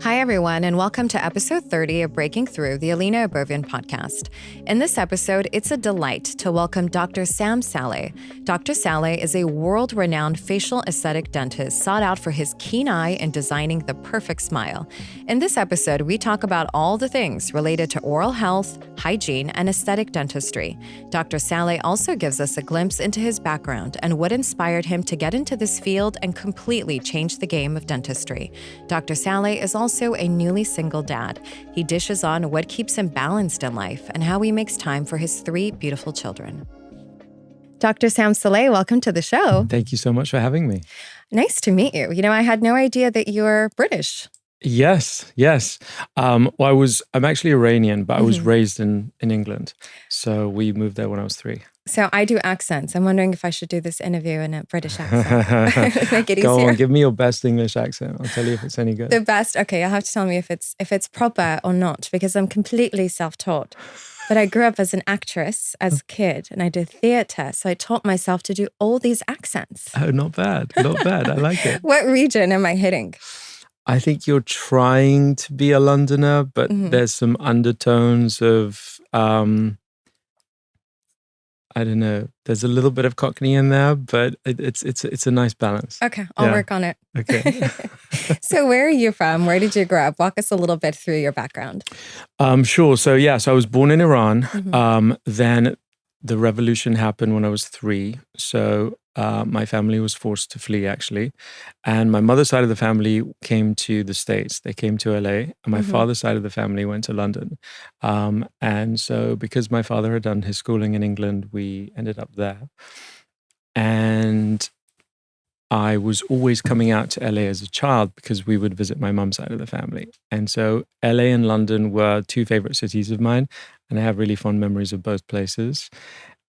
Hi, everyone, and welcome to episode 30 of Breaking Through, the Ellina Abovian podcast. In this episode, it's a delight to welcome Dr. Sam Saleh. Dr. Saleh is a world-renowned facial aesthetic dentist sought out for his keen eye in designing the perfect smile. In this episode, we talk about all the things related to oral health, hygiene, and aesthetic dentistry. Dr. Saleh also gives us a glimpse into his background and what inspired him to get into this field and completely change the game of dentistry. Dr. Saleh is also a newly single dad. He dishes on what keeps him balanced in life and how he makes time for his 3 beautiful children. Dr. Sam Saleh, welcome to the show. Thank you so much for having me. Nice to meet you. I had no idea that you were British. Yes. I'm actually Iranian, but I was raised in England. So we moved there when I was 3. So I do accents. I'm wondering if I should do this interview in a British accent. Make it easier. Go on, give me your best English accent. I'll tell you if it's any good. The best. Okay, you'll have to tell me if it's proper or not, because I'm completely self-taught. But I grew up as an actress as a kid, and I did theatre, so I taught myself to do all these accents. Oh, not bad. Not bad. I like it. What region am I hitting? I think you're trying to be a Londoner, but there's some undertones of, I don't know. There's a little bit of Cockney in there, but it's a nice balance. Okay, I'll work on it. Okay. So where are you from? Where did you grow up? Walk us a little bit through your background. Sure. So I was born in Iran. Then the revolution happened when I was 3. So my family was forced to flee, actually. And my mother's side of the family came to the States. They came to LA. And my father's side of the family went to London. And so because my father had done his schooling in England, we ended up there. And I was always coming out to LA as a child because we would visit my mum's side of the family. And so LA and London were 2 favorite cities of mine. And I have really fond memories of both places.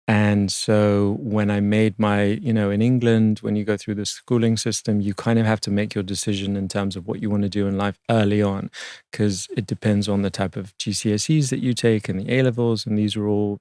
And so when I made my, in England, when you go through the schooling system, you kind of have to make your decision in terms of what you want to do in life early on, because it depends on the type of GCSEs that you take and the A-levels. And these are all,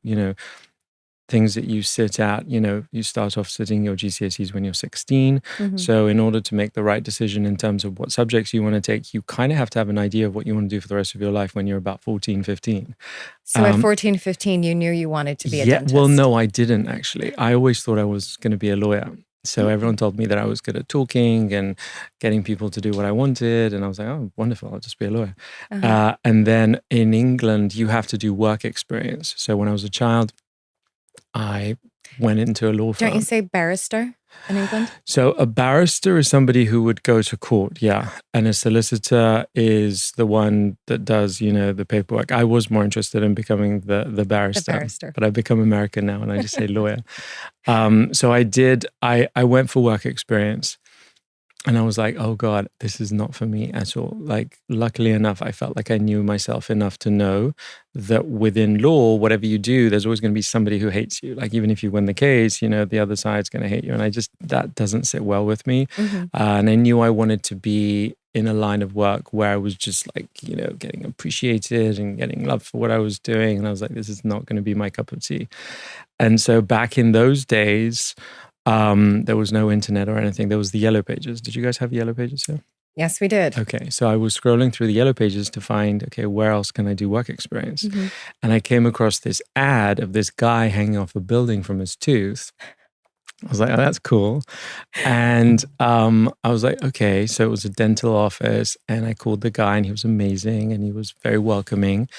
things that you sit at. You start off sitting your GCSEs when you're 16. So in order to make the right decision in terms of what subjects you want to take, you kind of have to have an idea of what you want to do for the rest of your life when you're about 14, 15. So at 14, 15, you knew you wanted to be a dentist? Well, no, I didn't actually. I always thought I was going to be a lawyer. So everyone told me that I was good at talking and getting people to do what I wanted. And I was like, oh, wonderful, I'll just be a lawyer. And then in England, you have to do work experience. So when I was a child, I went into a law firm. Don't you say barrister in England? So a barrister is somebody who would go to court, yeah. And a solicitor is the one that does, the paperwork. I was more interested in becoming the barrister. But I've become American now and I just say lawyer. So I went for work experience. And I was like, oh God, this is not for me at all. Like, luckily enough, I felt like I knew myself enough to know that within law, whatever you do, there's always going to be somebody who hates you. Like, even if you win the case, the other side's going to hate you. And that doesn't sit well with me. And I knew I wanted to be in a line of work where I was just like, getting appreciated and getting love for what I was doing. And I was like, this is not going to be my cup of tea. And so back in those days, there was no internet or anything. There was the Yellow Pages. Did you guys have Yellow Pages here? Yes, we did. Okay. So I was scrolling through the Yellow Pages to find, okay, where else can I do work experience? And I came across this ad of this guy hanging off a building from his tooth. I was like, oh, that's cool. And I was like, okay. So it was a dental office and I called the guy and he was amazing and he was very welcoming.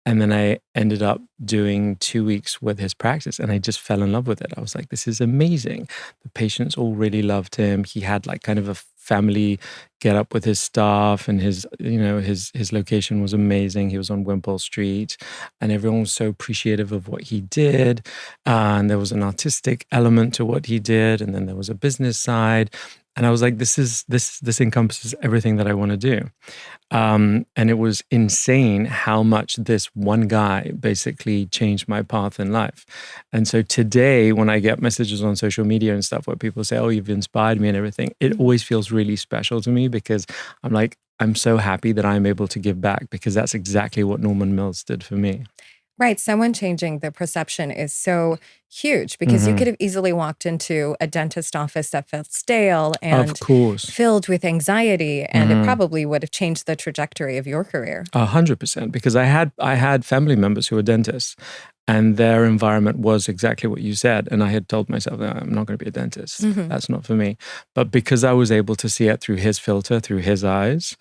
And then I ended up doing 2 weeks with his practice and I just fell in love with it. I was like, this is amazing. The patients all really loved him. He had like kind of a family get up with his staff and his location was amazing. He was on Wimpole Street and everyone was so appreciative of what he did. And there was an artistic element to what he did. And then there was a business side. And I was like, this encompasses everything that I want to do. And it was insane how much this one guy basically changed my path in life. And so today, when I get messages on social media and stuff where people say, oh, you've inspired me and everything, it always feels really special to me because I'm like, I'm so happy that I'm able to give back because that's exactly what Norman Mills did for me. Right. Someone changing the perception is so huge because you could have easily walked into a dentist office that felt stale Of and course. filled with anxiety, and it probably would have changed the trajectory of your career. 100%, because I had family members who were dentists, and their environment was exactly what you said. And I had told myself, "No, I'm not going to be a dentist. That's not for me." But because I was able to see it through his filter, through his eyes,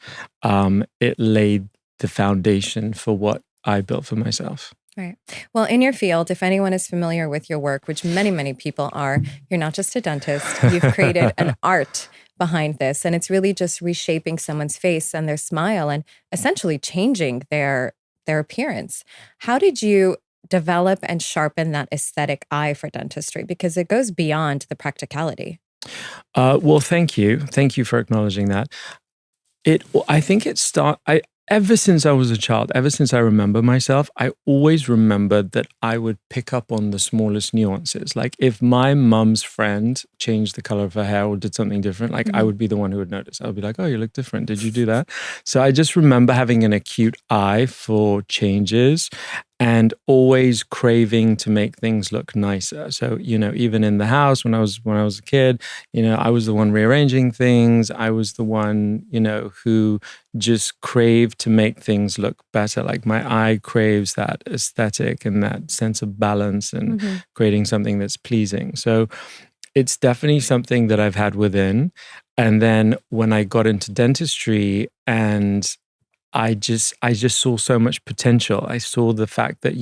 it laid the foundation for what I built for myself. Right. Well, in your field, if anyone is familiar with your work, which many, many people are, you're not just a dentist. You've created an art behind this, and it's really just reshaping someone's face and their smile and essentially changing their appearance. How did you develop and sharpen that aesthetic eye for dentistry? Because it goes beyond the practicality. Well, thank you. Thank you for acknowledging that. I think it start. I Ever since I was a child, ever since I remember myself, I always remembered that I would pick up on the smallest nuances. Like if my mum's friend changed the color of her hair or did something different, like I would be the one who would notice. I would be like, "Oh, you look different. Did you do that?" So I just remember having an acute eye for changes and always craving to make things look nicer. So, even in the house when I was a kid, I was the one rearranging things. I was the one, who just craved to make things look better. Like my eye craves that aesthetic and that sense of balance and creating something that's pleasing. So it's definitely something that I've had within. And then when I got into dentistry, and I just saw so much potential. I saw the fact that,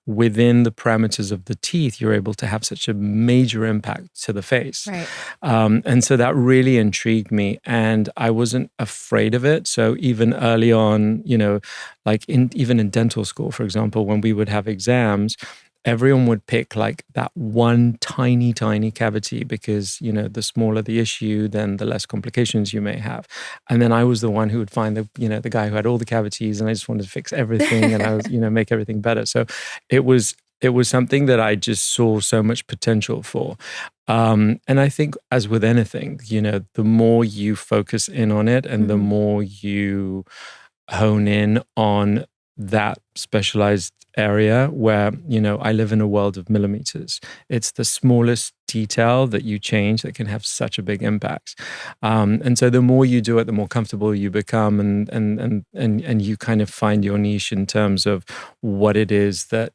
within the parameters of the teeth, you're able to have such a major impact to the face. Right. And so that really intrigued me, and I wasn't afraid of it. So even early on, like even in dental school, for example, when we would have exams, everyone would pick like that one tiny, tiny cavity because, the smaller the issue, then the less complications you may have. And then I was the one who would find the guy who had all the cavities, and I just wanted to fix everything and I was, make everything better. So it was something that I just saw so much potential for. And I think as with anything, the more you focus in on it and the more you hone in on that specialized area where, I live in a world of millimeters. It's the smallest detail that you change that can have such a big impact. And so the more you do it, the more comfortable you become, and you kind of find your niche in terms of what it is that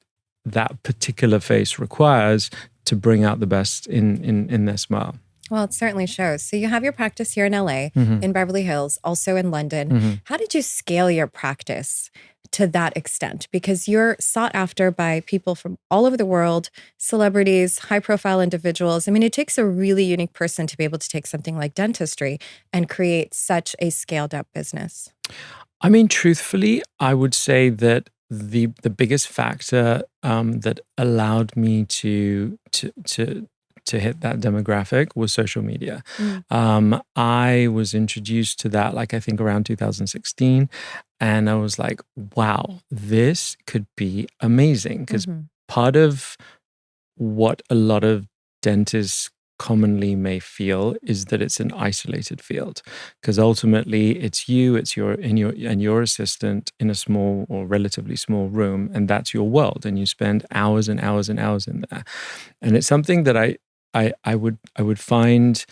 particular face requires to bring out the best in their smile. Well, it certainly shows. So you have your practice here in LA, in Beverly Hills, also in London. How did you scale your practice to that extent? Because you're sought after by people from all over the world, celebrities, high profile individuals. I mean, it takes a really unique person to be able to take something like dentistry and create such a scaled up business. I mean, truthfully, I would say that the biggest factor that allowed me to hit that demographic was social media. I was introduced to that, like I think around 2016, and I was like, "Wow, this could be amazing." Because part of what a lot of dentists commonly may feel is that it's an isolated field, because ultimately it's you, it's your assistant in a small or relatively small room, and that's your world, and you spend hours and hours and hours in there. And it's something that I would find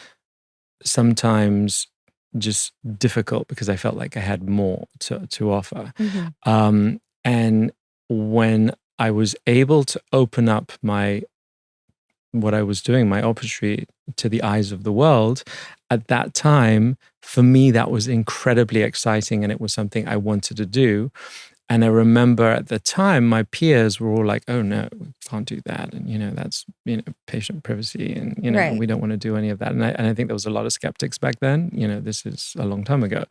sometimes just difficult because I felt like I had more to offer. And when I was able to open up what I was doing, my opportunity to the eyes of the world, at that time, for me, that was incredibly exciting, and it was something I wanted to do. And I remember at the time, my peers were all like, "Oh no, we can't do that. And, that's, patient privacy. And, Right. we don't want to do any of that." And I think there was a lot of skeptics back then. This is a long time ago.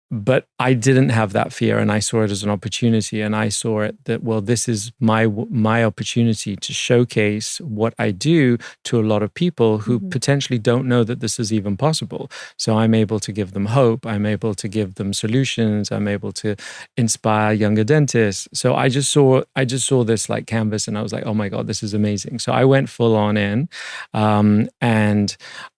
But I didn't have that fear, and I saw it as an opportunity, and I saw it that, well, this is my opportunity to showcase what I do to a lot of people who potentially don't know that this is even possible. So I'm able to give them hope. I'm able to give them solutions. I'm able to inspire younger dentists. So I just saw this like canvas, and I was like, "Oh my God, this is amazing." So I went full on in, and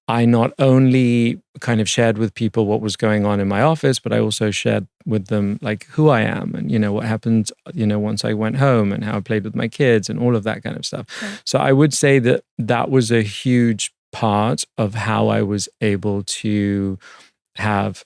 I not only kind of shared with people what was going on in my office, but I also shared with them like who I am and, what happened, once I went home and how I played with my kids and all of that kind of stuff. Right. So I would say that that was a huge part of how I was able to have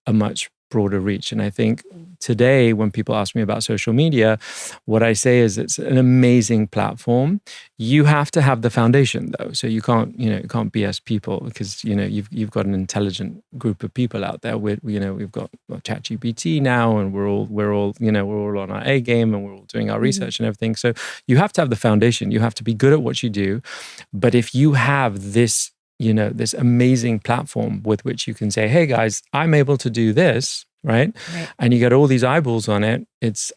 a much broader reach. And I think today, when people ask me about social media, what I say is it's an amazing platform. You have to have the foundation, though. So you can't BS people because you've got an intelligent group of people out there. We've got ChatGPT now, and we're all on our A game, and we're all doing our research and everything. So you have to have the foundation. You have to be good at what you do. But if you have this this amazing platform with which you can say, hey guys, I'm able to do this, right? And you get all these eyeballs on it.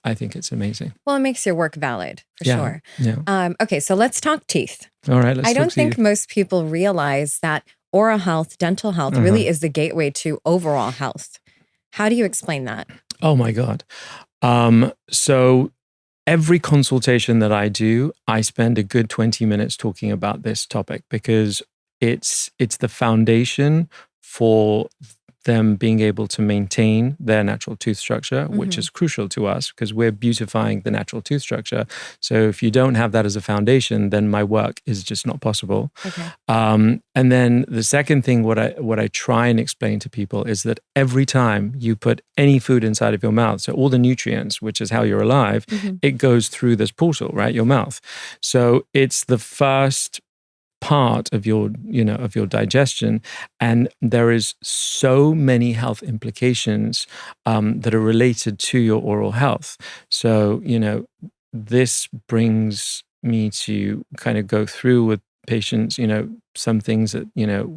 I think it's amazing. Well, it makes your work valid for sure. Yeah. Okay, so let's talk teeth. All right, I don't think most people realize that oral health, dental health really is the gateway to overall health. How do you explain that? Oh my God. So every consultation that I do, I spend a good 20 minutes talking about this topic because it's the foundation for them being able to maintain their natural tooth structure, which is crucial to us because we're beautifying the natural tooth structure. So if you don't have that as a foundation, then my work is just not possible. Okay. And then the second thing, what I try and explain to people is that every time you put any food inside of your mouth, so all the nutrients, which is how you're alive, it goes through this portal, right? Your mouth. So it's the first part of your digestion, and there is so many health implications that are related to your oral health. So this brings me to kind of go through with patients some things that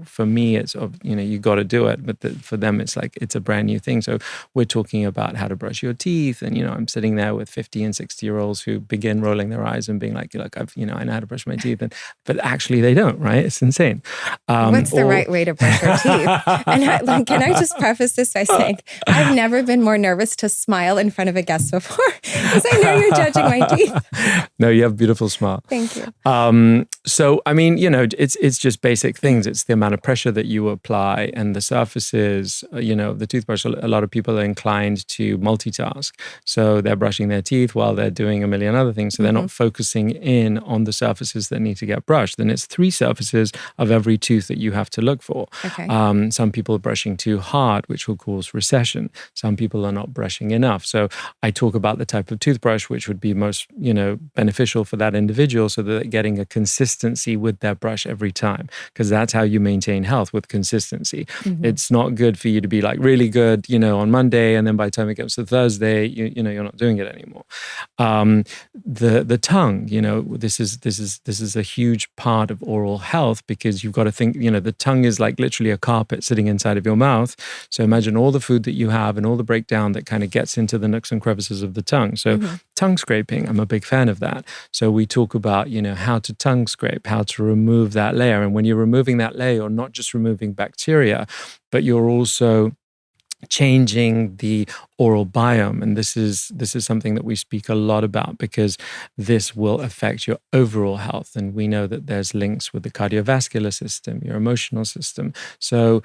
for me it's you got to do it, but for them it's like it's a brand new thing. So we're talking about how to brush your teeth, and I'm sitting there with 50 and 60-year-olds who begin rolling their eyes and being like I've I know how to brush my teeth, but actually they don't, right? It's insane. What's the right way to brush your teeth? And can I just preface this by saying I've never been more nervous to smile in front of a guest before because I know you're judging my teeth. No, you have a beautiful smile. Thank you. So I mean, it's just basic things. It's the amount of pressure that you apply and the surfaces, the toothbrush. A lot of people are inclined to multitask. So they're brushing their teeth while they're doing a million other things. So they're not focusing in on the surfaces that need to get brushed. Then it's 3 surfaces of every tooth that you have to look for. Okay. Some people are brushing too hard, which will cause recession. Some people are not brushing enough. So I talk about the type of toothbrush which would be most, beneficial for that individual so that they're getting a consistency with their brush every time. Because that's how you maintain health, with consistency. It's not good for you to be like really good, on Monday, and then by the time it gets to Thursday, you're not doing it anymore. The tongue, this is a huge part of oral health because you've got to think, the tongue is like literally a carpet sitting inside of your mouth. So imagine all the food that you have and all the breakdown that kind of gets into the nooks and crevices of the tongue. So tongue scraping, I'm a big fan of that. So we talk about, how to tongue scrape, how to remove that layer. And when you're removing that layer, you're not just removing bacteria, but you're also changing the oral biome. And this is something that we speak a lot about because this will affect your overall health. And we know that there's links with the cardiovascular system, your emotional system. So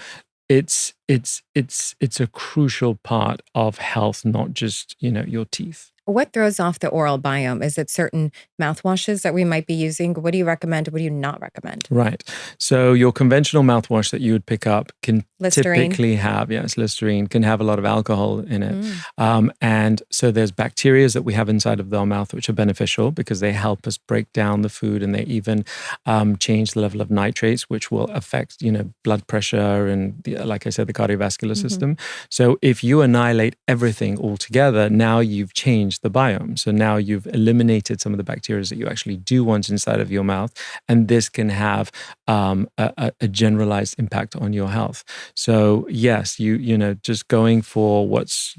it's a crucial part of health, not just, your teeth. What throws off the oral biome? Is it certain mouthwashes that we might be using? What do you recommend? What do you not recommend? Right. So your conventional mouthwash that you would pick up can Listerine. typically have, Listerine, can have a lot of alcohol in it. And so there's bacteria that we have inside of our mouth which are beneficial because they help us break down the food, and they even change the level of nitrates, which will affect, blood pressure and, like I said, the cardiovascular system. So if you annihilate everything altogether, now you've changed the biome. So now you've eliminated some of the bacteria that you actually do want inside of your mouth, and this can have a generalized impact on your health. So yes, you just going for what's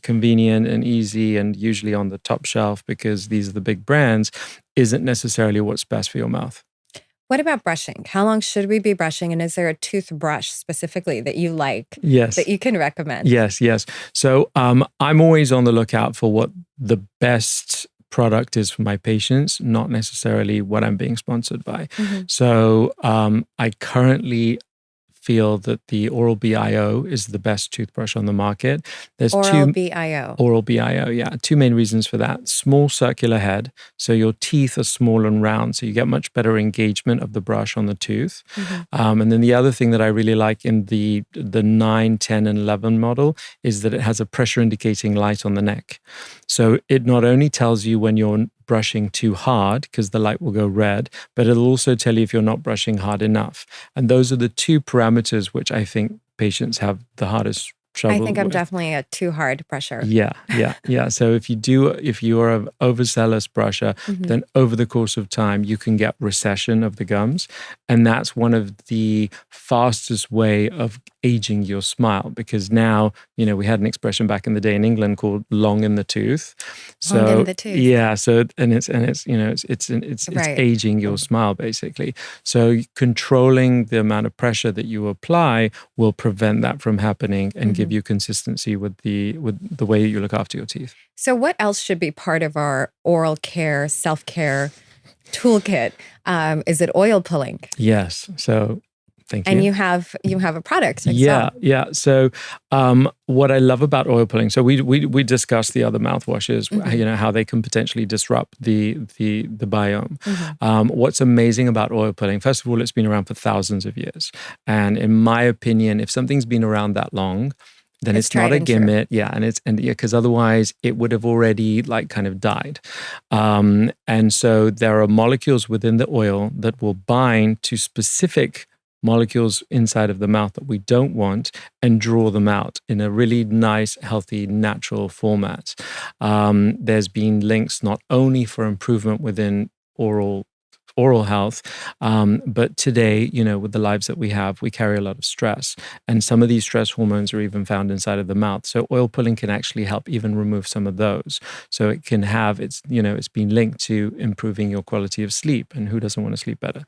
convenient and easy and usually on the top shelf because these are the big brands isn't necessarily what's best for your mouth. What about brushing? How long should we be brushing? And is there a toothbrush specifically that you like that you can recommend? Yes. So I'm always on the lookout for what the best product is for my patients, not necessarily what I'm being sponsored by. So I currently feel that the Oral BIO is the best toothbrush on the market. There's Oral BIO. Oral BIO, yeah. Two main reasons for that. Small circular head, so your teeth are small and round, so you get much better engagement of the brush on the tooth. And then the other thing that I really like in the 9, 10, and 11 model is that it has a pressure indicating light on the neck. So it not only tells you when you're brushing too hard, because the light will go red, but it'll also tell you if you're not brushing hard enough. And those are the two parameters which I think patients have the hardest trouble I think I'm with. definitely a too hard brusher. Yeah. So if you're an overzealous brusher, then over the course of time, you can get recession of the gums. And that's one of the fastest way of aging your smile, because now, we had an expression back in the day in England called long in the tooth. So long in the tooth. Yeah. So it's Right. aging your smile basically. So controlling the amount of pressure that you apply will prevent that from happening and give you consistency with the way you look after your teeth. So what else should be part of our oral care, self-care toolkit? Is it oil pulling? Yes. So thank you. And you have a product. I saw. Yeah. So what I love about oil pulling, so we discussed the other mouthwashes, how they can potentially disrupt the biome. What's amazing about oil pulling, first of all, it's been around for thousands of years. And in my opinion, if something's been around that long, then it's not a gimmick. Yeah. Because otherwise it would have already kind of died. And so there are molecules within the oil that will bind to specific molecules inside of the mouth that we don't want and draw them out in a really nice, healthy, natural format. There's been links not only for improvement within oral health, but today, with the lives that we have, we carry a lot of stress, and some of these stress hormones are even found inside of the mouth. So oil pulling can actually help even remove some of those. So it can have it's been linked to improving your quality of sleep, and who doesn't want to sleep better?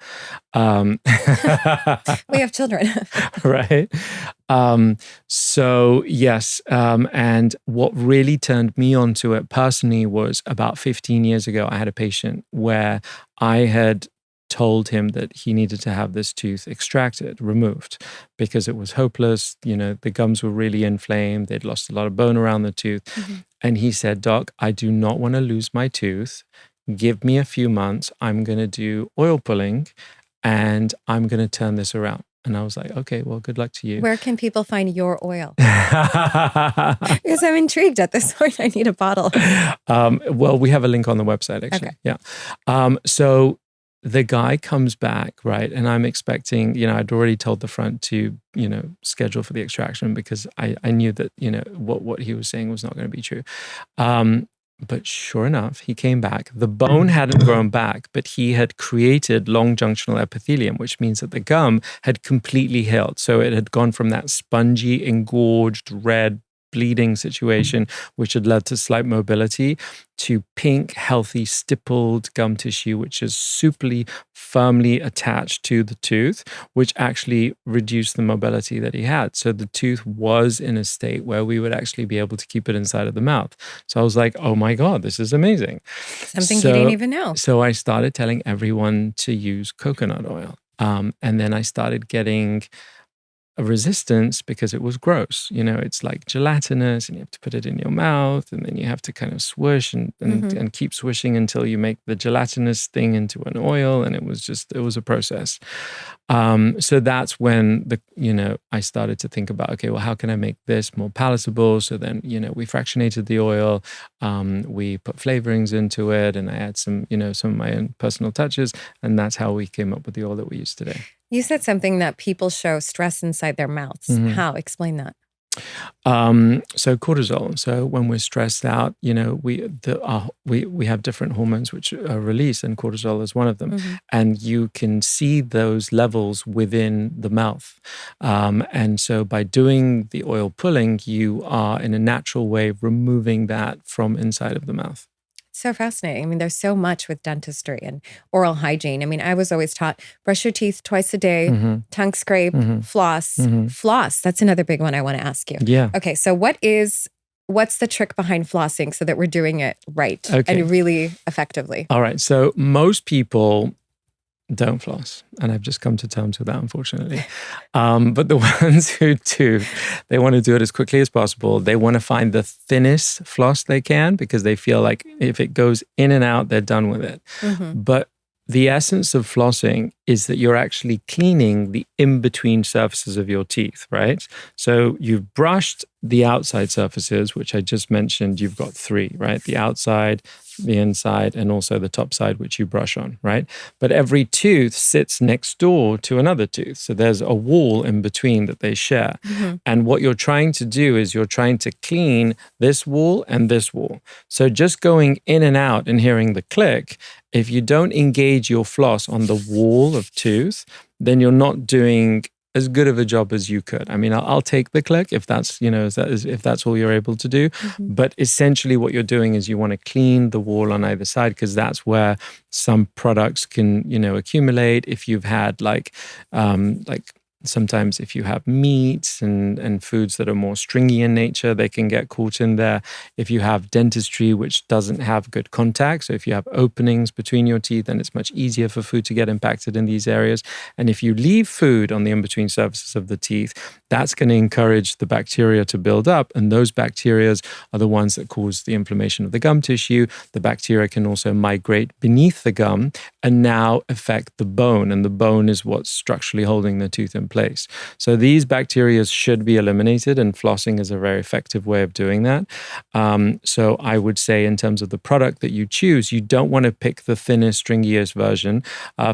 We have children. Right. So yes, and what really turned me onto it personally was about 15 years ago, I had a patient where I had told him that he needed to have this tooth extracted, removed, because it was hopeless. The gums were really inflamed. They'd lost a lot of bone around the tooth. And he said, "Doc, I do not want to lose my tooth. Give me a few months. I'm going to do oil pulling and I'm going to turn this around." And I was like, okay, well, good luck to you. Where can people find your oil? Because I'm intrigued at this point. I need a bottle. Well, we have a link on the website, actually. Okay. Yeah. So the guy comes back, right? And I'm expecting, I'd already told the front to, schedule for the extraction because I knew that, what he was saying was not going to be true. But sure enough, he came back. The bone hadn't grown back, but he had created long junctional epithelium, which means that the gum had completely healed. So it had gone from that spongy, engorged, red, bleeding situation, which had led to slight mobility, to pink, healthy, stippled gum tissue, which is superly firmly attached to the tooth, which actually reduced the mobility that he had. So the tooth was in a state where we would actually be able to keep it inside of the mouth. So I was like, oh my God, this is amazing. Something you didn't even know. So I started telling everyone to use coconut oil. And then I started getting a resistance because it was gross. It's like gelatinous and you have to put it in your mouth and then you have to kind of swish and keep swishing until you make the gelatinous thing into an oil. And it was a process. So that's when I started to think about, okay, well, how can I make this more palatable? So then, we fractionated the oil, we put flavorings into it, and I add some of my own personal touches. And that's how we came up with the oil that we use today. You said something that people show stress inside their mouths. How? Explain that. So cortisol. So when we're stressed out, we have different hormones which are released, and cortisol is one of them. And you can see those levels within the mouth. And so by doing the oil pulling, you are in a natural way removing that from inside of the mouth. So fascinating. I mean, there's so much with dentistry and oral hygiene. I mean, I was always taught brush your teeth twice a day, tongue scrape, floss. Floss, that's another big one I want to ask you. Yeah. Okay, so what's the trick behind flossing so that we're doing it right and really effectively? All right. So most people don't floss. And I've just come to terms with that, unfortunately. But the ones who do, they want to do it as quickly as possible. They want to find the thinnest floss they can because they feel like if it goes in and out, they're done with it. But the essence of flossing is that you're actually cleaning the in-between surfaces of your teeth, right? So you've brushed the outside surfaces, which I just mentioned. You've got three, right? The outside, the inside, and also the top side, which you brush on, right? But every tooth sits next door to another tooth. So there's a wall in between that they share. And what you're trying to do is you're trying to clean this wall and this wall. So just going in and out and hearing the click, if you don't engage your floss on the wall of tooth, then you're not doing as good of a job as you could. I mean, I'll take the click if that's, if that's all you're able to do. But essentially what you're doing is you want to clean the wall on either side because that's where some products can, accumulate. If you've had sometimes if you have meats and foods that are more stringy in nature, they can get caught in there. If you have dentistry, which doesn't have good contact, so if you have openings between your teeth, then it's much easier for food to get impacted in these areas. And if you leave food on the in-between surfaces of the teeth, that's going to encourage the bacteria to build up. And those bacteria are the ones that cause the inflammation of the gum tissue. The bacteria can also migrate beneath the gum and now affect the bone. And the bone is what's structurally holding the tooth in place. So these bacteria should be eliminated, and flossing is a very effective way of doing that. So I would say in terms of the product that you choose, you don't want to pick the thinnest, stringiest version.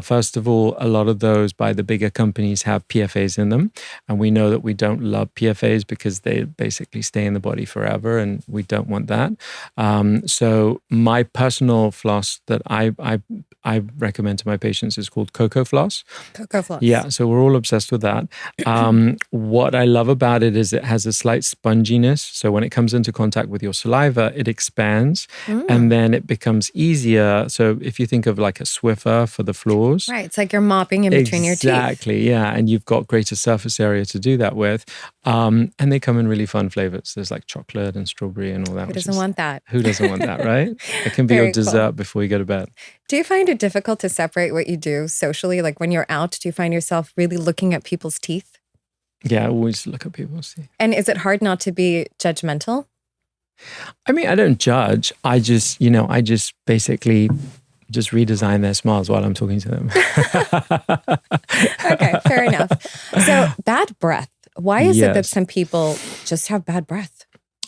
First of all, a lot of those by the bigger companies have PFAs in them. And we know that we don't love PFAs because they basically stay in the body forever, and we don't want that. So my personal floss that I recommend to my patients is called Cocoa Floss. Cocoa Floss. Yeah, so we're all obsessed with that. What I love about it is it has a slight sponginess. So when it comes into contact with your saliva, it expands and then it becomes easier. So if you think of like a Swiffer for the floors. Right, it's like you're mopping in between your teeth. Exactly, yeah. And you've got greater surface area to do that with. And they come in really fun flavors. There's like chocolate and strawberry and all that. Who doesn't want that? Who doesn't want that, right? It can be your dessert before you go to bed. Do you find it difficult to separate what you do socially? Like when you're out, do you find yourself really looking at people's teeth? Yeah, I always look at people's teeth. And is it hard not to be judgmental? I mean, I don't judge. I just basically just redesign their smiles while I'm talking to them. Okay, fair enough. So bad breath. Why is it that some people just have bad breath?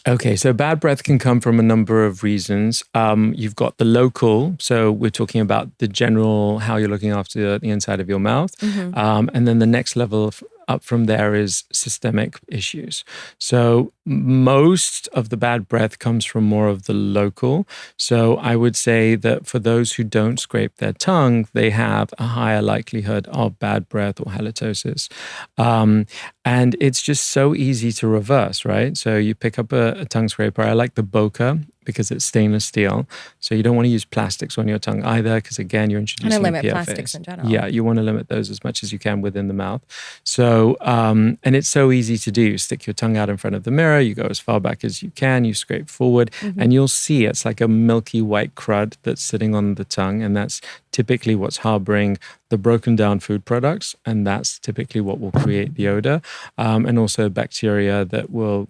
Okay, so bad breath can come from a number of reasons. You've got the local, so we're talking about the general, how you're looking after the inside of your mouth. And then the next level up from there is systemic issues. So most of the bad breath comes from more of the local. So I would say that for those who don't scrape their tongue, they have a higher likelihood of bad breath or halitosis. And it's just so easy to reverse, right? So you pick up a tongue scraper. I like the Boca because it's stainless steel. So you don't want to use plastics on your tongue either because, again, you're introducing PFAs. And limit plastics in general. Yeah, you want to limit those as much as you can within the mouth. So, and it's so easy to do. You stick your tongue out in front of the mirror, you go as far back as you can, you scrape forward, and you'll see it's like a milky white crud that's sitting on the tongue. And that's typically what's harboring the broken down food products. And that's typically what will create the odor. And also bacteria that will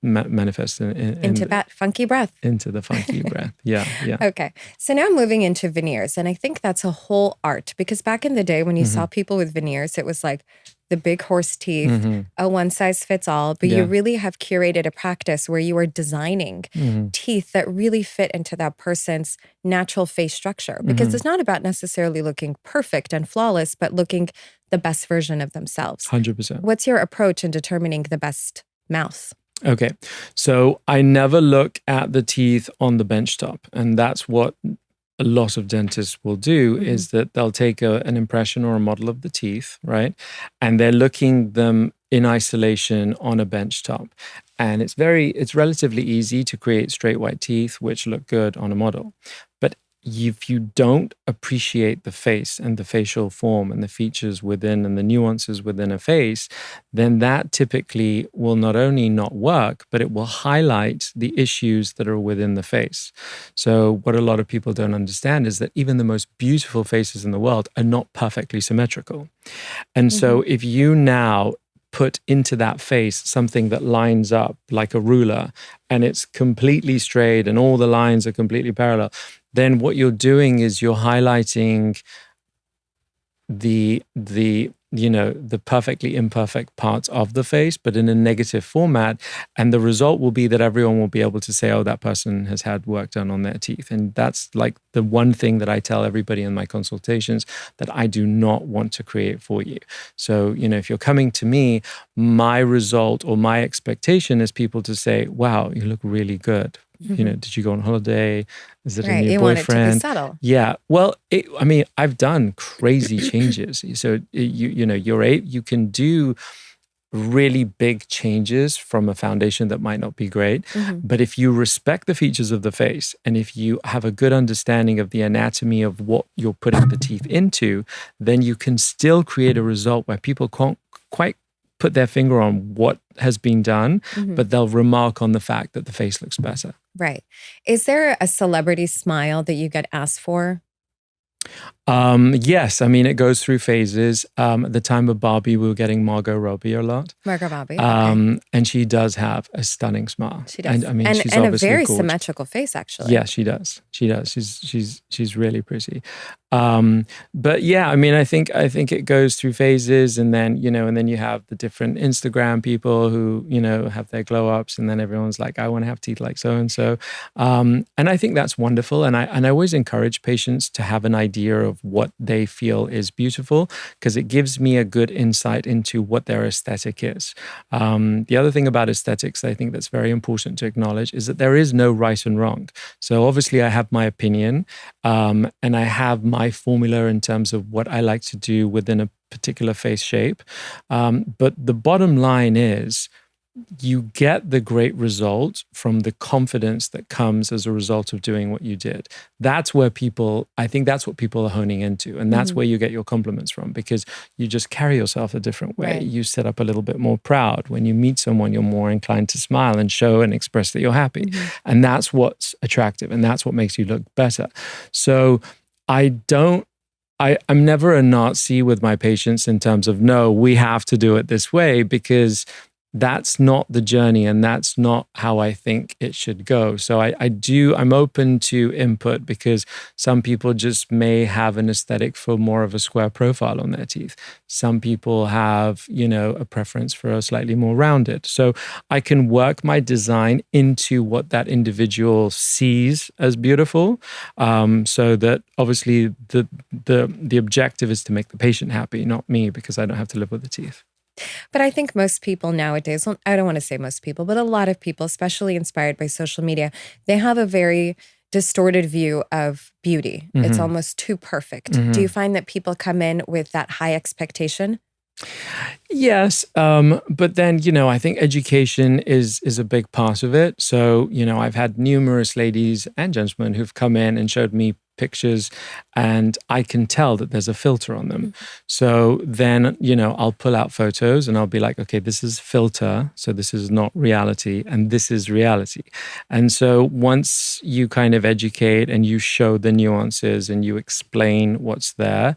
manifest into that funky breath. Into the funky breath. Yeah. Okay. So now moving into veneers. And I think that's a whole art because back in the day when you saw people with veneers, it was like the big horse teeth, a one size fits all. But you really have curated a practice where you are designing teeth that really fit into that person's natural face structure. Because it's not about necessarily looking perfect and flawless, but looking the best version of themselves. 100%. What's your approach in determining the best mouth? Okay, so I never look at the teeth on the benchtop, and that's what a lot of dentists will do is that they'll take an impression or a model of the teeth, right? And they're looking them in isolation on a benchtop. And it's relatively easy to create straight white teeth, which look good on a model. But if you don't appreciate the face and the facial form and the features within and the nuances within a face, then that typically will not only not work, but it will highlight the issues that are within the face. So what a lot of people don't understand is that even the most beautiful faces in the world are not perfectly symmetrical. And so if you now put into that face something that lines up like a ruler and it's completely straight and all the lines are completely parallel, then what you're doing is you're highlighting the perfectly imperfect parts of the face, but in a negative format. And the result will be that everyone will be able to say, oh, that person has had work done on their teeth. And that's like the one thing that I tell everybody in my consultations that I do not want to create for you. So, if you're coming to me, my result or my expectation is people to say, wow, you look really good. Did you go on holiday? Is it a new you boyfriend? Want it to be subtle. Yeah. Well, I've done crazy changes. So you can do really big changes from a foundation that might not be great. But if you respect the features of the face and if you have a good understanding of the anatomy of what you're putting the teeth into, then you can still create a result where people can't quite put their finger on what has been done, but they'll remark on the fact that the face looks better. Right. Is there a celebrity smile that you get asked for? Yes. It goes through phases. At the time of Barbie, we were getting Margot Robbie a lot. Margot Robbie. Okay. And she does have a stunning smile. She does. And she's and a obviously very gorgeous. Symmetrical face, actually. Yeah, she does. She does. She's really pretty. But yeah, I think it goes through phases, and then you have the different Instagram people who have their glow ups, and then everyone's like, I want to have teeth like so and so. And I think that's wonderful. And I always encourage patients to have an idea of what they feel is beautiful, because it gives me a good insight into what their aesthetic is. The other thing about aesthetics, I think that's very important to acknowledge, is that there is no right and wrong. So obviously I have my opinion, and I have my formula in terms of what I like to do within a particular face shape. But the bottom line is, you get the great result from the confidence that comes as a result of doing what you did. I think that's what people are honing into. And that's where you get your compliments from, because you just carry yourself a different way. Right. You set up a little bit more proud. When you meet someone, you're more inclined to smile and show and express that you're happy. And that's what's attractive. And that's what makes you look better. So I'm never a Nazi with my patients in terms of, no, we have to do it this way, because that's not the journey and that's not how I think it should go. So I'm open to input, because some people just may have an aesthetic for more of a square profile on their teeth. Some people have, a preference for a slightly more rounded. So I can work my design into what that individual sees as beautiful, so that obviously the objective is to make the patient happy, not me, because I don't have to live with the teeth. But I think most people nowadays, well, I don't want to say most people, but a lot of people, especially inspired by social media, they have a very distorted view of beauty. It's almost too perfect. Do you find that people come in with that high expectation? Yes, but then, I think education is a big part of it. So, I've had numerous ladies and gentlemen who've come in and showed me pictures, and I can tell that there's a filter on them. So then, I'll pull out photos and I'll be like, okay, this is filter, so this is not reality, and this is reality. And so once you kind of educate and you show the nuances and you explain what's there,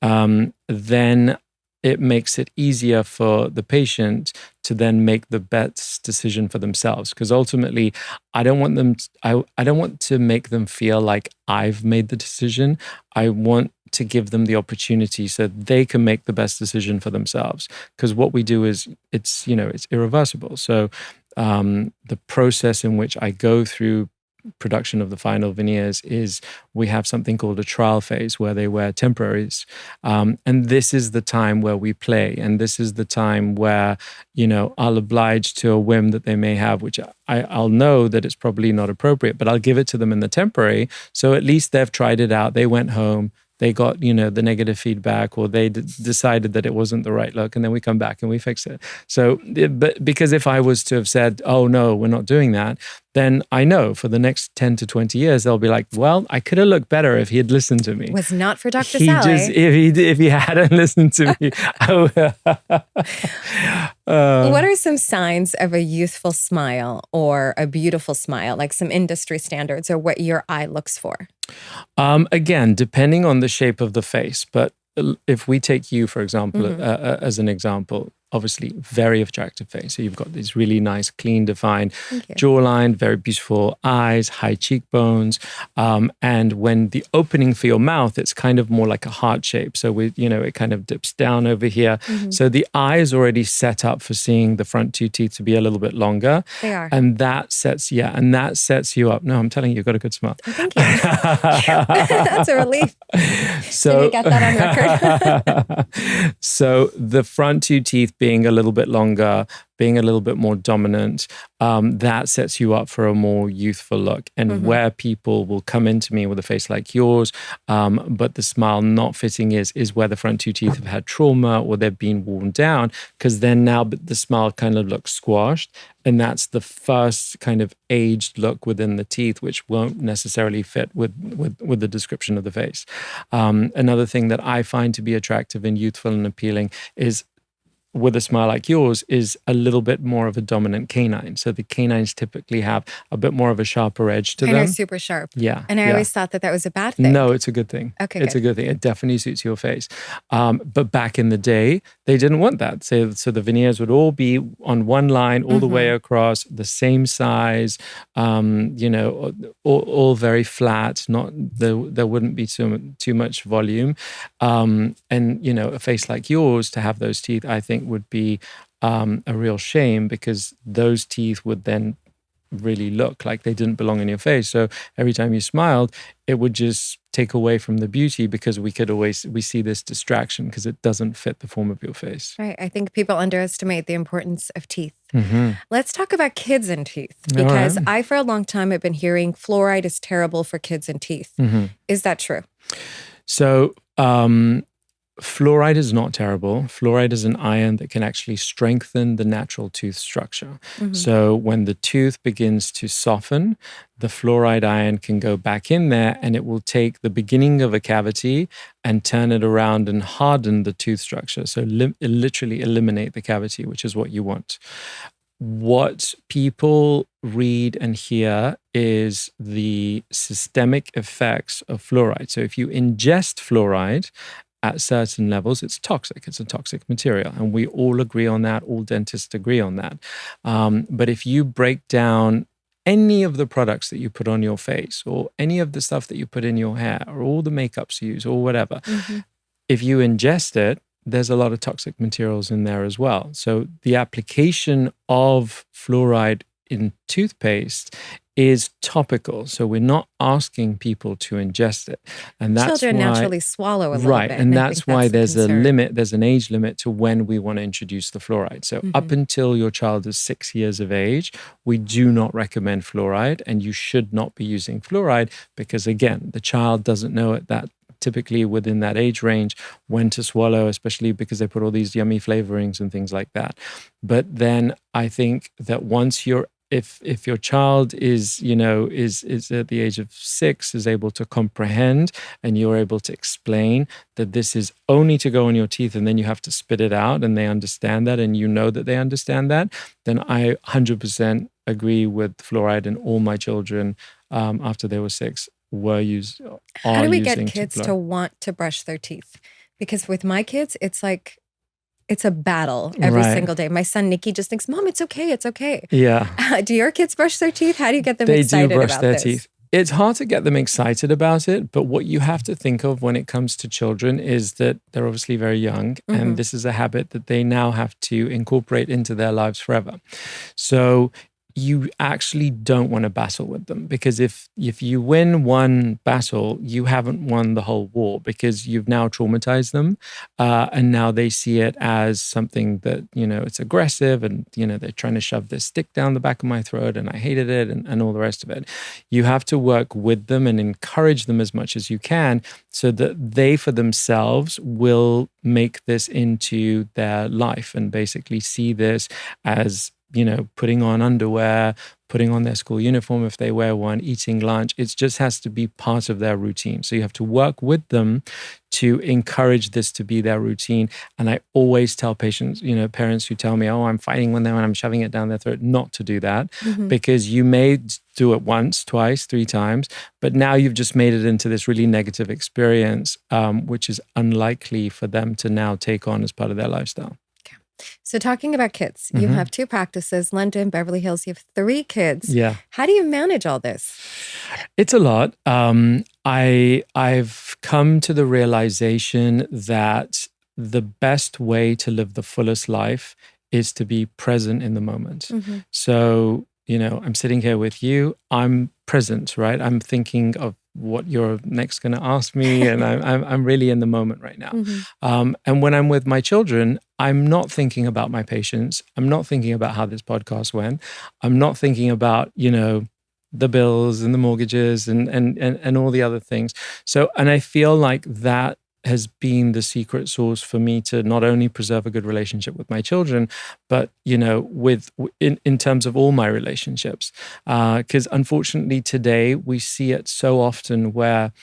then it makes it easier for the patient to then make the best decision for themselves. Because ultimately, I don't want to make them feel like I've made the decision. I want to give them the opportunity so they can make the best decision for themselves. Because what we do is it's irreversible. So the process in which I go through production of the final veneers is we have something called a trial phase where they wear temporaries. And this is the time where we play. And this is the time where, I'll oblige to a whim that they may have, which I'll know that it's probably not appropriate, but I'll give it to them in the temporary. So at least they've tried it out. They went home. They got, the negative feedback, or they decided that it wasn't the right look, and then we come back and we fix it. So, but because if I was to have said, oh no, we're not doing that, then I know for the next 10 to 20 years, they'll be like, well, I could have looked better if he had listened to me. Was not for Dr. He Saleh. just, if he hadn't listened to me. What are some signs of a youthful smile or a beautiful smile, like some industry standards or what your eye looks for? Again, depending on the shape of the face, but if we take you, for example, as an example, obviously very attractive face. So you've got this really nice, clean, defined jawline, very beautiful eyes, high cheekbones. And when the opening for your mouth, it's kind of more like a heart shape. So it kind of dips down over here. So the eye is already set up for seeing the front two teeth to be a little bit longer. They are. And that sets you up. No, I'm telling you, you've got a good smile. Oh, thank you. That's a relief. So we got that on record. So the front two teeth being a little bit longer, being a little bit more dominant, that sets you up for a more youthful look. And where people will come into me with a face like yours, but the smile not fitting is where the front two teeth have had trauma or they've been worn down, because then now the smile kind of looks squashed. And that's the first kind of aged look within the teeth, which won't necessarily fit with the description of the face. Another thing that I find to be attractive and youthful and appealing is, with a smile like yours, is a little bit more of a dominant canine. So the canines typically have a bit more of a sharper edge to them. And are super sharp. Yeah. And I always thought that was a bad thing. No, it's a good thing. Okay, it's a good thing. It definitely suits your face. But back in the day, they didn't want that. So the veneers would all be on one line all the way across, the same size, all very flat. There wouldn't be too much volume. And, a face like yours, to have those teeth, I think would be a real shame, because those teeth would then really look like they didn't belong in your face. So every time you smiled, it would just take away from the beauty, because we see this distraction because it doesn't fit the form of your face. Right. I think people underestimate the importance of teeth. Let's talk about kids and teeth, because I, for a long time, have been hearing fluoride is terrible for kids and teeth. Is that true? So, fluoride is not terrible. Fluoride is an ion that can actually strengthen the natural tooth structure. So when the tooth begins to soften, the fluoride ion can go back in there, and it will take the beginning of a cavity and turn it around and harden the tooth structure. So literally eliminate the cavity, which is what you want. What people read and hear is the systemic effects of fluoride. So if you ingest fluoride at certain levels, it's toxic. It's a toxic material. And we all agree on that. All dentists agree on that. But if you break down any of the products that you put on your face, or any of the stuff that you put in your hair, or all the makeups you use, or whatever, if you ingest it, there's a lot of toxic materials in there as well. So the application of fluoride in toothpaste is topical. So we're not asking people to ingest it. And that's Children why, naturally swallow a little right, bit. and that's why there's a concern. limit, there's an age limit to when we want to introduce the fluoride. So up until your child is 6 years of age, we do not recommend fluoride, and you should not be using fluoride, because again, the child doesn't know at that typically within that age range when to swallow, especially because they put all these yummy flavorings and things like that. But then I think that once if your child is at the age of 6, is able to comprehend, and you're able to explain that this is only to go on your teeth and then you have to spit it out, and they understand that, and you know that they understand that, then I 100% agree with fluoride. And all my children, after they were 6, How do we get kids to want to brush their teeth? Because with my kids, it's like, it's a battle every single day. My son, Nikki, just thinks, Mom, it's okay. It's okay. Yeah. Do your kids brush their teeth? How do you get them They excited do brush about their this? teeth. It's hard to get them excited about it, but what you have to think of when it comes to children is that they're obviously very young, and this is a habit that they now have to incorporate into their lives forever. So you actually don't want to battle with them, because if you win one battle, you haven't won the whole war, because you've now traumatized them, and now they see it as something that, it's aggressive, and, they're trying to shove this stick down the back of my throat, and I hated it, and all the rest of it. You have to work with them and encourage them as much as you can, so that they for themselves will make this into their life and basically see this as putting on underwear, putting on their school uniform if they wear one, eating lunch. It just has to be part of their routine. So you have to work with them to encourage this to be their routine. And I always tell patients, parents who tell me, oh, I'm fighting with them and I'm shoving it down their throat, not to do that, because you may do it once, twice, 3 times, but now you've just made it into this really negative experience, which is unlikely for them to now take on as part of their lifestyle. So talking about kids, you have 2 practices, London, Beverly Hills, you have 3 kids. Yeah. How do you manage all this? It's a lot. I've come to the realization that the best way to live the fullest life is to be present in the moment. So, I'm sitting here with you, I'm present, right? I'm thinking of what you're next going to ask me, and I'm really in the moment right now. And when I'm with my children, I'm not thinking about my patients. I'm not thinking about how this podcast went. I'm not thinking about, the bills and the mortgages and all the other things. So, and I feel like that has been the secret sauce for me to not only preserve a good relationship with my children, but in terms of all my relationships. Because unfortunately today we see it so often where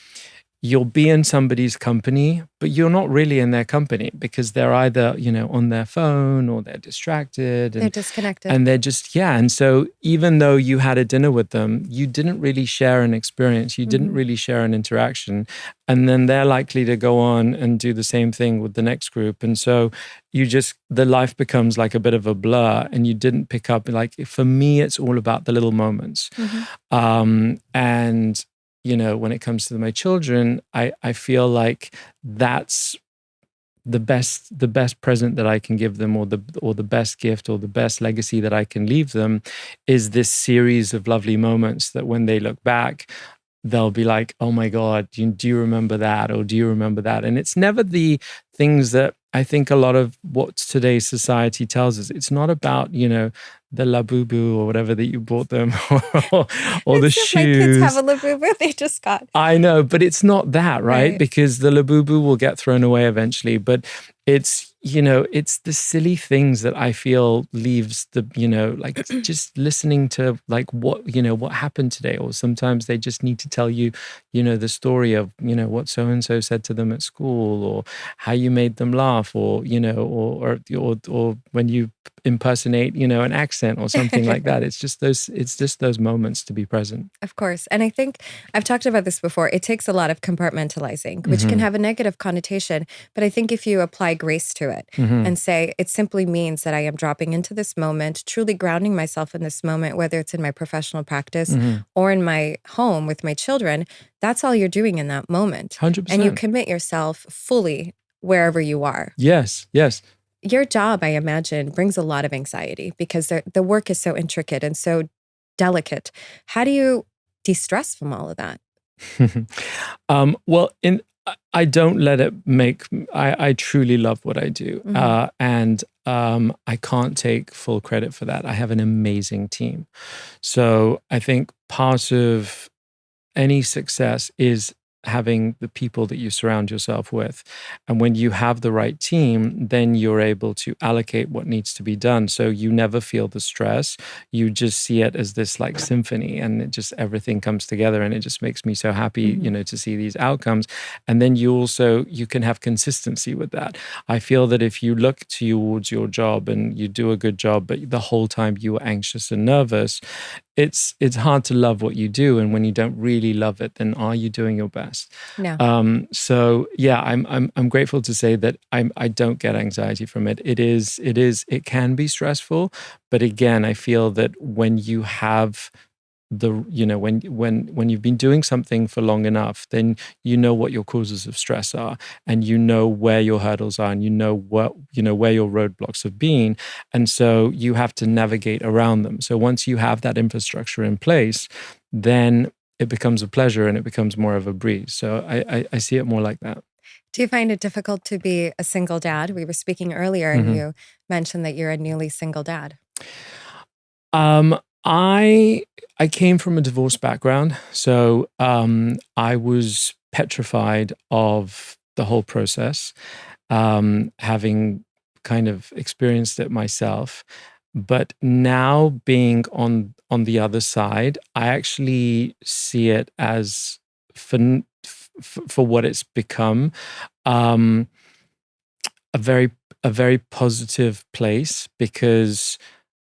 you'll be in somebody's company, but you're not really in their company because they're either, on their phone or they're distracted. They're disconnected. And they're just, And so even though you had a dinner with them, you didn't really share an experience. You didn't really share an interaction. And then they're likely to go on and do the same thing with the next group. And so the life becomes like a bit of a blur, and you didn't pick up, like, for me, it's all about the little moments. And when it comes to my children, I feel like that's the best present that I can give them, or the best gift, or the best legacy that I can leave them, is this series of lovely moments that when they look back, they'll be like, oh my God, do you remember that? Or do you remember that? And it's never the things that I think a lot of what today's society tells us. It's not about, the Labubu or whatever that you bought them, or the shoes. My kids have a Labubu they just got. I know, but it's not that, right? Because the Labubu will get thrown away eventually. But it's, it's the silly things that I feel leaves the, like just listening to like what happened today. Or sometimes they just need to tell you, the story of, what so-and-so said to them at school, or how you made them laugh, or, or when you impersonate, an accent or something like that. It's just those moments to be present. Of course. And I think I've talked about this before. It takes a lot of compartmentalizing, which can have a negative connotation. But I think if you apply grace to it and say, it simply means that I am dropping into this moment, truly grounding myself in this moment, whether it's in my professional practice or in my home with my children, that's all you're doing in that moment. 100%. And you commit yourself fully wherever you are. Yes. Your job, I imagine, brings a lot of anxiety because the work is so intricate and so delicate. How do you de-stress from all of that? I don't let it I truly love what I do. And I can't take full credit for that. I have an amazing team. So I think part of any success is having the people that you surround yourself with. And when you have the right team, then you're able to allocate what needs to be done. So you never feel the stress. You just see it as this like symphony, and it just, everything comes together, and it just makes me so happy, to see these outcomes. And then you can have consistency with that. I feel that if you look towards your job and you do a good job, but the whole time you are anxious and nervous, it's hard to love what you do. And when you don't really love it, then are you doing your best? No. So yeah, I'm grateful to say that I don't get anxiety from it. It can be stressful, but again, I feel that when you have when you've been doing something for long enough, then you know what your causes of stress are, and you know where your hurdles are, and you know where your roadblocks have been, and so you have to navigate around them. So once you have that infrastructure in place, then it becomes a pleasure and it becomes more of a breeze. So I see it more like that. Do you find it difficult to be a single dad? We were speaking earlier and you mentioned that you're a newly single dad. I came from a divorce background, so I was petrified of the whole process, having kind of experienced it myself. But now being on the other side, I actually see it as for what it's become, um, a very positive place, because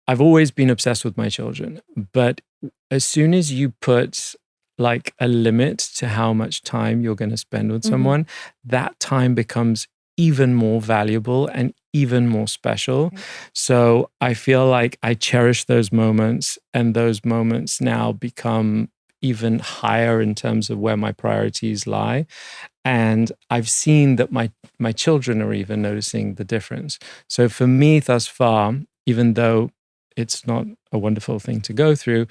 I've always been obsessed with my children. But as soon as you put like a limit to how much time you're going to spend with someone, that time becomes even more valuable and even more special. Right. So I feel like I cherish those moments, and those moments now become even higher in terms of where my priorities lie. And I've seen that my children are even noticing the difference. So for me, thus far, even though it's not a wonderful thing to go through,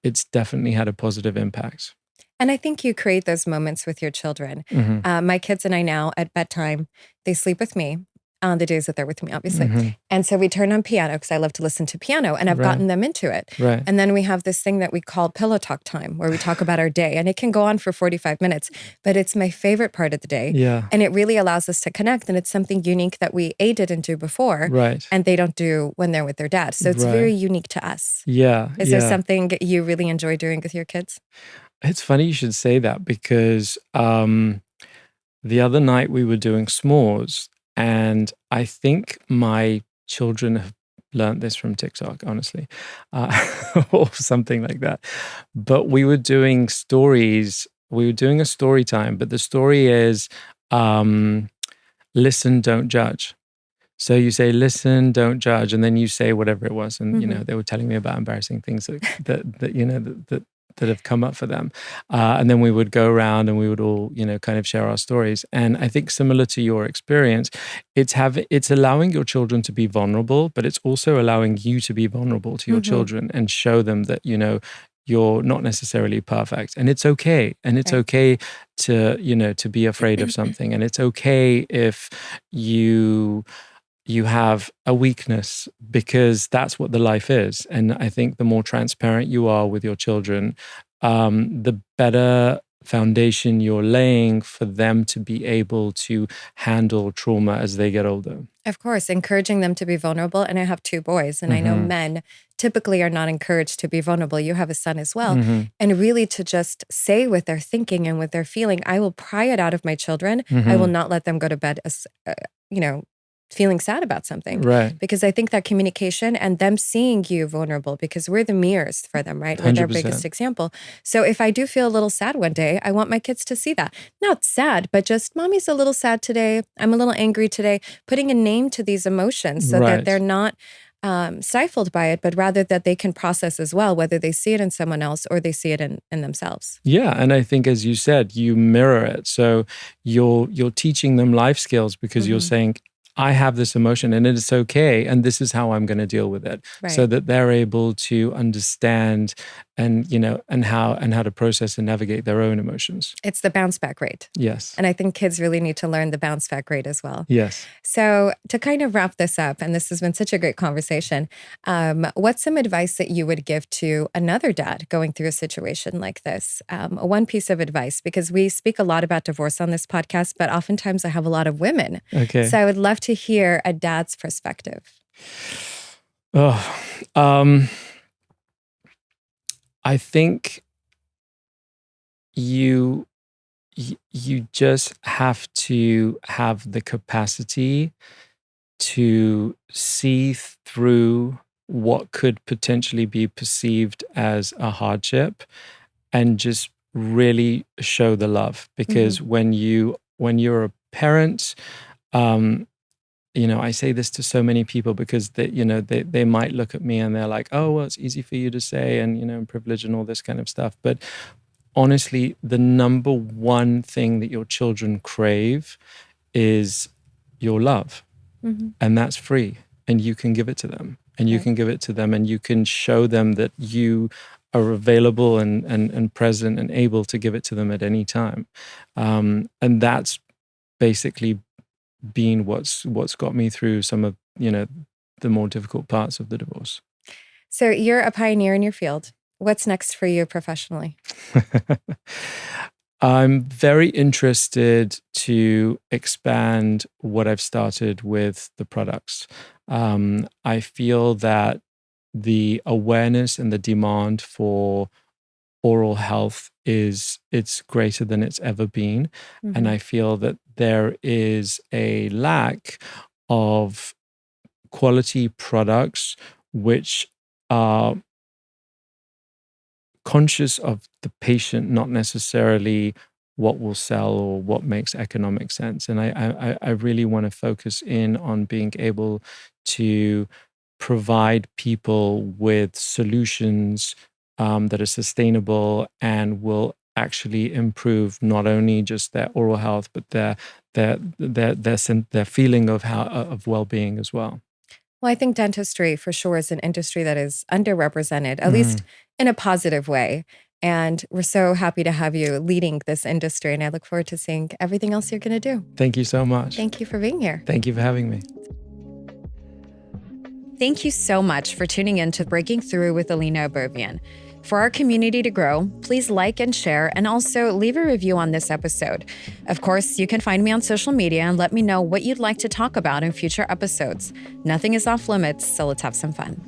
it's definitely had a positive impact. And I think you create those moments with your children. My kids and I now at bedtime, they sleep with me on the days that they're with me, obviously. And so we turn on piano because I love to listen to piano, and I've gotten them into it. Right. And then we have this thing that we call pillow talk time, where we talk about our day, and it can go on for 45 minutes, but it's my favorite part of the day. Yeah. And it really allows us to connect. And it's something unique that we didn't do before. Right. And they don't do when they're with their dad. So it's very unique to us. Yeah. Is there something you really enjoy doing with your kids? It's funny you should say that, because the other night we were doing s'mores, and I think my children have learned this from TikTok, honestly, or something like that. But we were doing stories. We were doing a story time, but the story is listen, don't judge. So you say, listen, don't judge, and then you say whatever it was. And, they were telling me about embarrassing things that have come up for them. And then we would go around and we would all, kind of share our stories. And I think similar to your experience, it's allowing your children to be vulnerable, but it's also allowing you to be vulnerable to your children and show them that, you're not necessarily perfect, and it's okay. And it's okay to, to be afraid of something. And it's okay if you have a weakness, because that's what the life is. And I think the more transparent you are with your children, the better foundation you're laying for them to be able to handle trauma as they get older. Of course, encouraging them to be vulnerable. And I have 2 boys, and I know men typically are not encouraged to be vulnerable. You have a son as well. And really to just say what they're thinking and what they're feeling. I will pry it out of my children. I will not let them go to bed as, feeling sad about something. Right. Because I think that communication and them seeing you vulnerable, because we're the mirrors for them, right? We're their 100%. biggest example. So if I do feel a little sad one day, I want my kids to see that. Not sad, but just mommy's a little sad today. I'm a little angry today. Putting a name to these emotions so that they're not stifled by it, but rather that they can process as well, whether they see it in someone else or they see it in themselves. Yeah. And I think, as you said, you mirror it. So you're teaching them life skills, because you're saying, I have this emotion and it's okay, and this is how I'm going to deal with it, so that they're able to understand and how to process and navigate their own emotions. It's the bounce back rate. Yes. And I think kids really need to learn the bounce back rate as well. Yes. So to kind of wrap this up, and this has been such a great conversation, what's some advice that you would give to another dad going through a situation like this? One piece of advice, because we speak a lot about divorce on this podcast, but oftentimes I have a lot of women. Okay. So I would love to hear a dad's perspective. I think you just have to have the capacity to see through what could potentially be perceived as a hardship, and just really show the love. Because when you're a parent, I say this to so many people, because they might look at me and they're like, oh, well, it's easy for you to say, and, I'm privileged and all this kind of stuff. But honestly, the number one thing that your children crave is your love. And that's free. And you can give it to them. And you can give it to them, and you can show them that you are available and present and able to give it to them at any time. And that's basically been what's got me through some of the more difficult parts of the divorce. So you're a pioneer in your field. What's next for you professionally? I'm very interested to expand what I've started with the products. I feel that the awareness and the demand for oral health it's greater than it's ever been. And I feel that there is a lack of quality products which are conscious of the patient, not necessarily what will sell or what makes economic sense. And I really want to focus in on being able to provide people with solutions that are sustainable and will actually improve not only just their oral health, but their feeling of well-being as well. Well, I think dentistry for sure is an industry that is underrepresented, at least in a positive way. And we're so happy to have you leading this industry. And I look forward to seeing everything else you're going to do. Thank you so much. Thank you for being here. Thank you for having me. Thank you so much for tuning in to Breaking Through with Ellina Abovian. For our community to grow, please like and share, and also leave a review on this episode. Of course, you can find me on social media and let me know what you'd like to talk about in future episodes. Nothing is off limits, so let's have some fun.